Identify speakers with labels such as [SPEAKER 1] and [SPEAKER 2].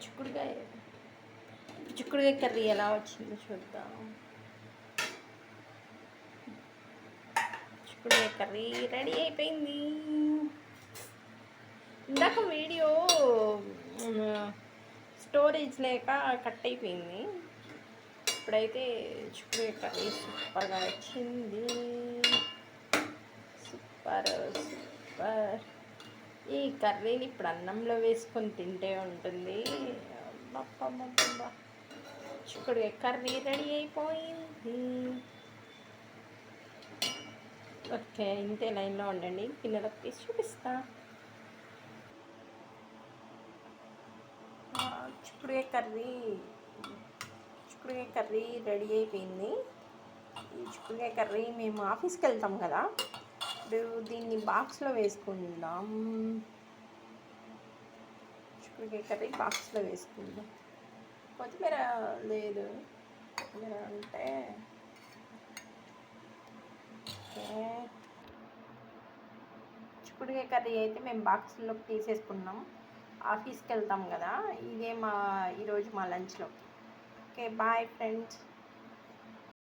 [SPEAKER 1] చిక్కుడుకాయ చిక్కుడుకాయ కర్రీ ఎలా వచ్చిందో చూద్దాం. చిక్కుడుకాయ కర్రీ రెడీ అయిపోయింది. ఇందాక వీడియో స్టోరేజ్ లేక కట్ అయిపోయింది. ఇప్పుడైతే చిక్కుడుకాయ కర్రీ సూపర్గా వచ్చింది. Super super. ఈ కర్రీని ఇప్పుడు అన్నంలో వేసుకొని తింటే ఉంటుంది. చిక్కుడుకాయ కర్రీ రెడీ అయిపోయింది. ఓకే, ఇంతే, లైన్లో ఉండండి, గిన్నెలకు తీసి చూపిస్తా. చిక్కుడుకాయ కర్రీ రెడీ అయిపోయింది. ఈ చిక్కుడుకాయ కర్రీ మేము ఆఫీస్కి వెళ్తాం కదా, ఇప్పుడు దీన్ని బాక్స్లో వేసుకుందాం. చిక్కుడుకాయ కర్రీ బాక్స్లో వేసుకుందాం. కొత్తిమీర లేదు, కొత్తిమీర అంటే చిక్కుడుకాయ కర్రీ అయితే మేము బాక్స్లోకి తీసేసుకున్నాం. ఆఫీస్కి వెళ్తాం కదా, ఇదే ఈరోజు మా లంచ్లో. Okay, bye friends.